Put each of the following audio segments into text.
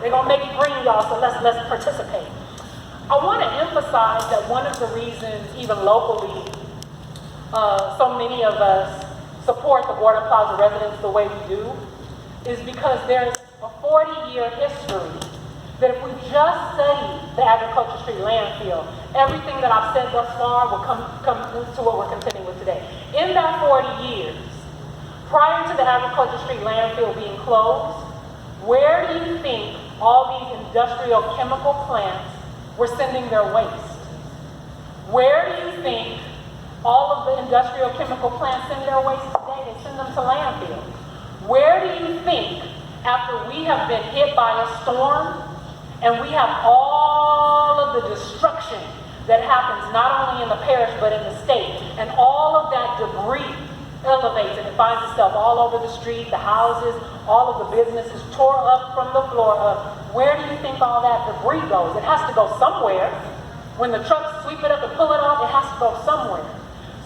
They're gonna make it green, y'all, so let's participate. I wanna emphasize that one of the reasons, even locally, so many of us support the Gordon Plaza residents the way we do, is because there's a 40-year history that if we just study the Agriculture Street landfill, everything that I've said thus far will come to what we're contending with today. In that 40 years, prior to the Agriculture Street landfill being closed, where do you think all these industrial chemical plants were sending their waste? Where do you think all of the industrial chemical plants send their waste today? They send them to landfills. Where do you think, after we have been hit by a storm, and we have all of the destruction that happens not only in the parish but in the state, and all of that debris elevates and it finds itself all over the street, the houses, all of the businesses tore up from the floor up. Where do you think all that debris goes? It has to go somewhere. When the trucks sweep it up and pull it off, it has to go somewhere.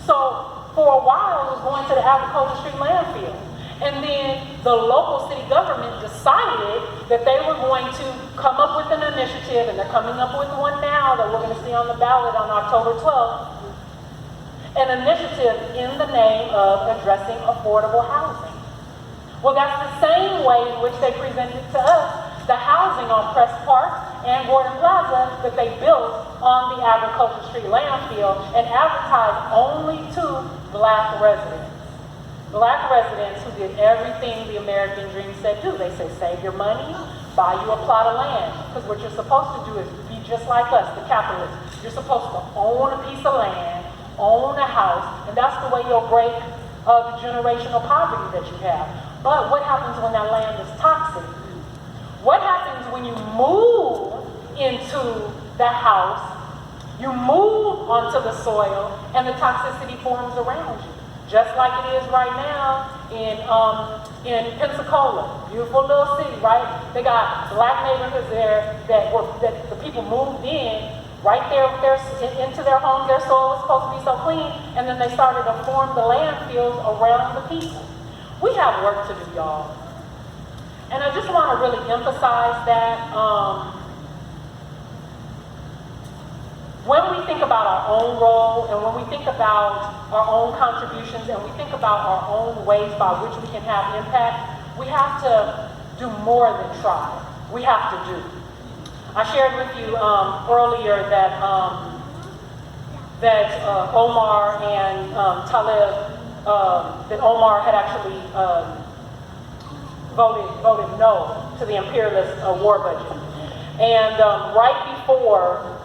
So for a while, it was going to the Agriculture Street landfill. And then the local city government decided that they were going to come up with an initiative, and they're coming up with one now that we're going to see on the ballot on October 12th, an initiative in the name of addressing affordable housing. Well, that's the same way in which they presented to us the housing on Press Park and Gordon Plaza that they built on the Agriculture Street landfill and advertised only to Black residents. Black residents who did everything the American dream said do. They say, save your money, buy you a plot of land. Because what you're supposed to do is be just like us, the capitalists. You're supposed to own a piece of land, own a house, and that's the way you'll break the generational poverty that you have. But what happens when that land is toxic? What happens when you move into the house, you move onto the soil, and the toxicity forms around you? Just like it is right now in Pensacola, beautiful little city, right? They got Black neighborhoods there that the people moved in right there into their homes. Their soil was supposed to be so clean, and then they started to form the landfills around the people. We have work to do, y'all. And I just want to really emphasize that when we think about our own role, and when we think about our own contributions, and we think about our own ways by which we can have impact, we have to do more than try. We have to do. I shared with you earlier that Omar and Talib, that Omar had actually voted no to the imperialist war budget. And right before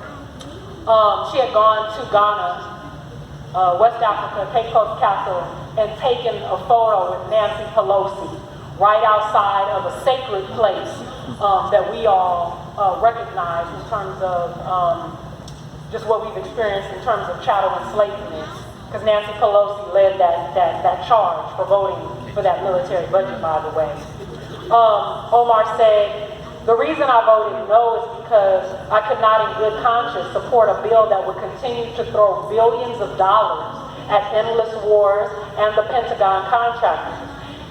she had gone to Ghana, West Africa, Cape Coast Castle, and taken a photo with Nancy Pelosi right outside of a sacred place that we all recognize in terms of just what we've experienced in terms of chattel enslavement. Because Nancy Pelosi led that charge for voting for that military budget, by the way. Omar said, the reason I voted no is because I could not in good conscience support a bill that would continue to throw billions of dollars at endless wars and the Pentagon contractors.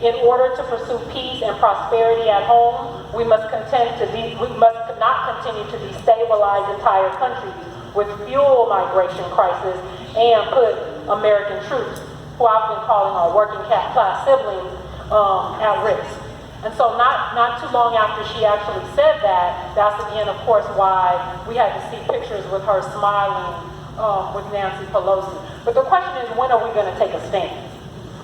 In order to pursue peace and prosperity at home, we must not continue to destabilize entire countries with fuel migration crisis and put American troops, who I've been calling our working class siblings, at risk. And so not too long after she actually said that, that's again, of course, why we had to see pictures with her smiling with Nancy Pelosi. But the question is, when are we going to take a stand?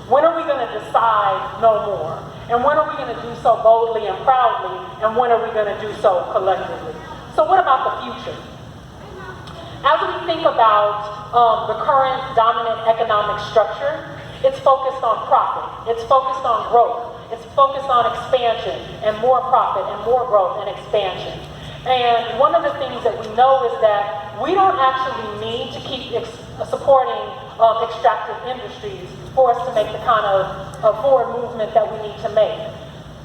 When are we going to decide no more? And when are we going to do so boldly and proudly? And when are we going to do so collectively? So what about the future? As we think about the current dominant economic structure, it's focused on profit. It's focused on growth. It's focused on expansion and more profit and more growth and expansion. And one of the things that we know is that we don't actually need to keep supporting extractive industries for us to make the kind of forward movement that we need to make.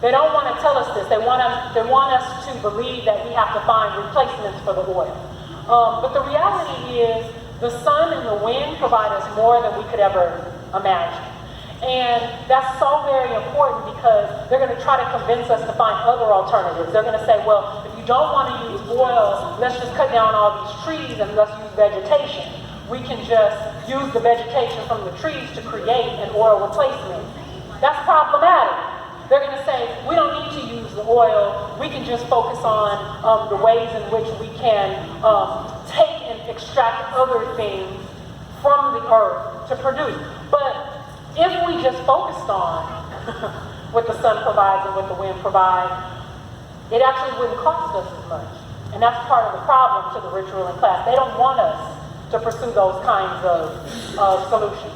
They don't want to tell us this. They want us to believe that we have to find replacements for the oil. But the reality is the sun and the wind provide us more than we could ever imagine. And that's so very important because they're going to try to convince us to find other alternatives. They're going to say, well, if don't want to use oil, let's just cut down all these trees and let's use vegetation. We can just use the vegetation from the trees to create an oil replacement. That's problematic. They're going to say, we don't need to use the oil, we can just focus on the ways in which we can take and extract other things from the earth to produce. But if we just focused on what the sun provides and what the wind provides, it actually wouldn't cost us as much. And that's part of the problem to the rich ruling class. They don't want us to pursue those kinds of solutions.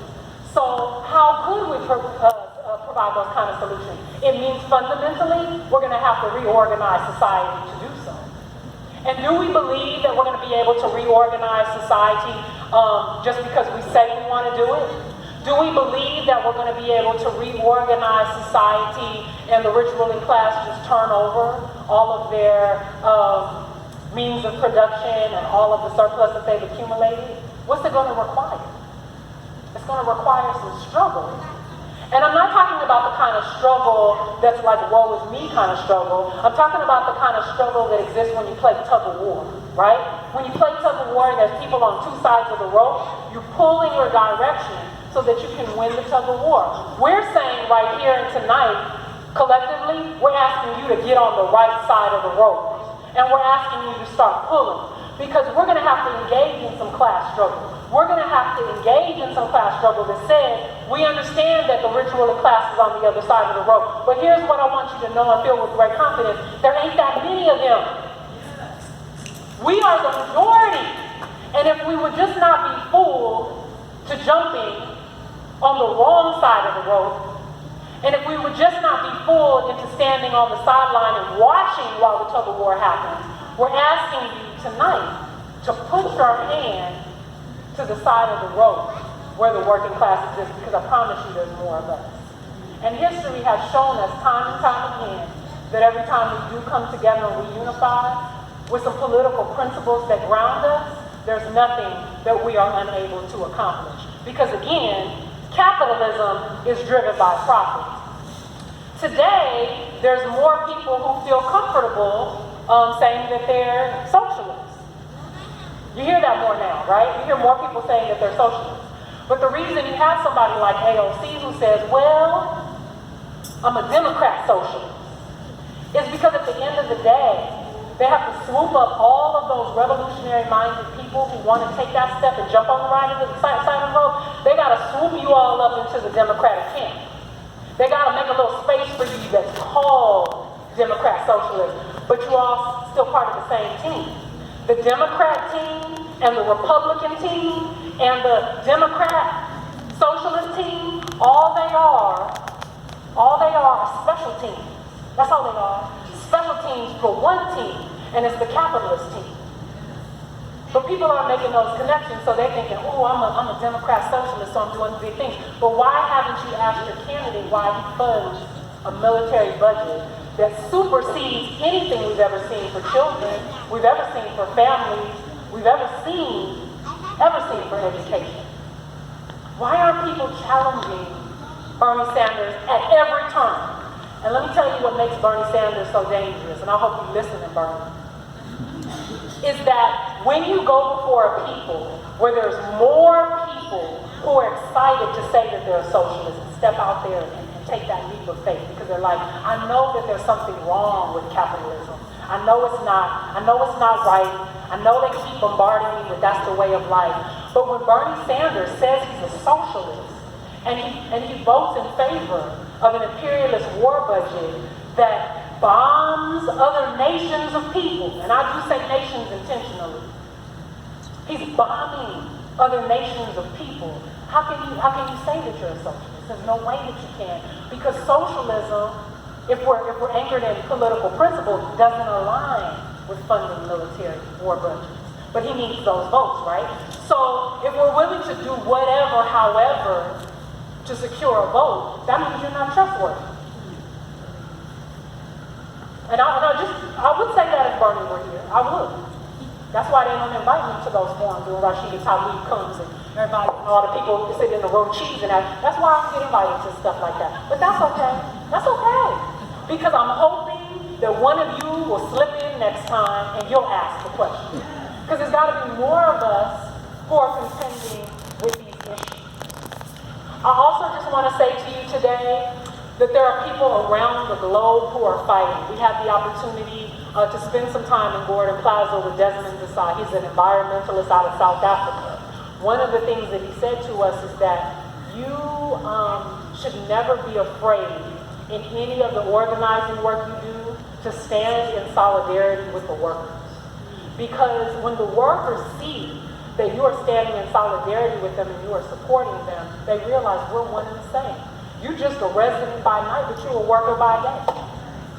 So how could we provide those kind of solutions? It means fundamentally, we're going to have to reorganize society to do so. And do we believe that we're going to be able to reorganize society just because we say we want to do it? Do we believe that we're going to be able to reorganize society and the rich ruling class just turn over all of their means of production and all of the surplus that they've accumulated? What's it going to require? It's going to require some struggle. And I'm not talking about the kind of struggle that's like woe is me kind of struggle. I'm talking about the kind of struggle that exists when you play tug of war, right? When you play tug of war and there's people on two sides of the rope, you pull in your direction so that you can win the tug of war. We're saying right here and tonight, collectively, we're asking you to get on the right side of the rope. And we're asking you to start pulling. Because we're going to have to engage in some class struggle. We're going to have to engage in some class struggle that says, we understand that the rich ruling class is on the other side of the rope. But here's what I want you to know and feel with great confidence. There ain't that many of them. We are the majority. And if we would just not be fooled to jumping on the wrong side of the rope, and if we would just not be fooled into standing on the sideline and watching while the tug of war happens, we're asking you tonight to put your hand to the side of the rope where the working class exists, because I promise you there's more of us. And history has shown us time and time again that every time we do come together and we unify with some political principles that ground us, there's nothing that we are unable to accomplish. Because again, capitalism is driven by profit. Today, there's more people who feel comfortable saying that they're socialists. You hear that more now, right? You hear more people saying that they're socialists. But the reason you have somebody like AOC who says, well, I'm a Democrat socialist, is because at the end of the day, they have to swoop up all of those revolutionary-minded people who want to take that step and jump on the right of the side of the road. They got to swoop you all up into the Democratic camp. They got to make a little space for you that's called Democrat socialist, but you all still part of the same team. The Democrat team and the Republican team and the Democrat socialist team, all they are special teams. That's all they are. Special teams for one team, and it's the capitalist team. But people are making those connections, so they're thinking, oh, I'm a Democrat socialist, so I'm doing big things. But why haven't you asked your candidate why he funds a military budget that supersedes anything we've ever seen for children, we've ever seen for families, we've ever seen for education? Why aren't people challenging Bernie Sanders at every turn? And let me tell you what makes Bernie Sanders so dangerous, and I hope you listen to Bernie, is that when you go before a people where there's more people who are excited to say that they're socialists and step out there and take that leap of faith, because they're like, I know that there's something wrong with capitalism. I know it's not right. I know they keep bombarding me with that's the way of life. But when Bernie Sanders says he's a socialist and he votes in favor of an imperialist war budget that bombs other nations of people, and I do say nations intentionally. He's bombing other nations of people. How can you say that you're a socialist? There's no way that you can, because socialism, if we're anchored in political principles, doesn't align with funding military war budgets. But he needs those votes, right? So if we're willing to do whatever, however, to secure a vote, that means you're not trustworthy. And I would say that if Bernie were here. I would. That's why they don't invite me to those forums when Rashida Tlaib comes and everybody, all the people sitting in the room cheesing at. That's why I don't get invited to stuff like that. But that's okay. That's okay. Because I'm hoping that one of you will slip in next time and you'll ask the question. Because there's got to be more of us who are contending with these issues. I also just want to say to you today that there are people around the globe who are fighting. We had the opportunity to spend some time in Gordon Plaza with Desmond Desai. He's an environmentalist out of South Africa. One of the things that he said to us is that you should never be afraid in any of the organizing work you do to stand in solidarity with the workers. Because when the workers see that you are standing in solidarity with them and you are supporting them, they realize we're one and the same. You're just a resident by night, but you're a worker by day.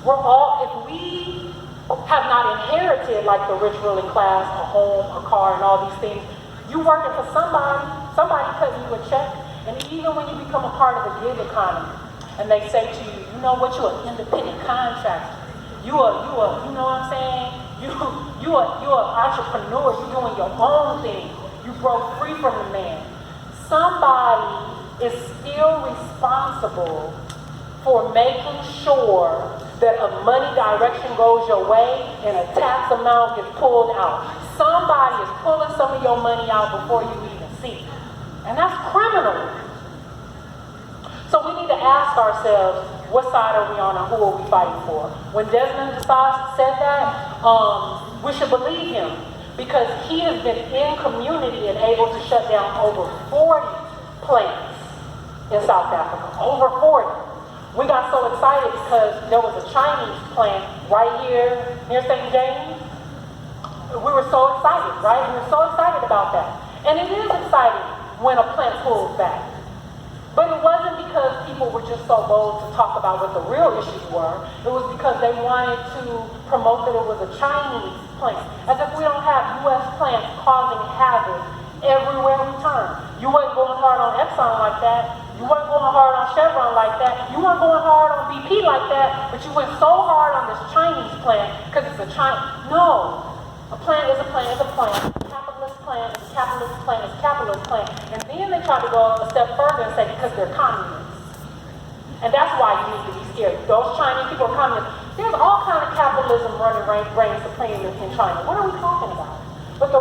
We're all, if we have not inherited, like the rich ruling class, a home, a car, and all these things, you're working for somebody cutting you a check. And even when you become a part of the gig economy, and they say to you, you know what, you're an independent contractor. You know what I'm saying? You're an entrepreneur. You're doing your own thing. You broke free from the man. Somebody is still responsible for making sure that a money direction goes your way and a tax amount gets pulled out. Somebody is pulling some of your money out before you even see it. And that's criminal. So we need to ask ourselves, what side are we on and who are we fighting for? When Desmond Desai said that, we should believe him because he has been in community and able to shut down over 40 plants in South Africa. Over 40. We got so excited because there was a Chinese plant right here near St. James. We were so excited, right? We were so excited about that. And it is exciting when a plant pulls back. But it wasn't because people were just so bold to talk about what the real issues were. It was because they wanted to promote that it was a Chinese plant. As if we don't have U.S. plants causing havoc everywhere we turn. You weren't going hard on Exxon like that. You weren't going hard on Chevron like that. You weren't going hard on BP like that. But you went so hard on this Chinese plant because it's a Chinese. No. A plant is a plant is a plant. A capitalist plant is a capitalist plant is a capitalist plant. And then they try to go a step further and say because they're communists. And that's why you need to be scared. Those Chinese people are communists. There's all kind of capitalism running reign supreme in China. What are we talking about? But the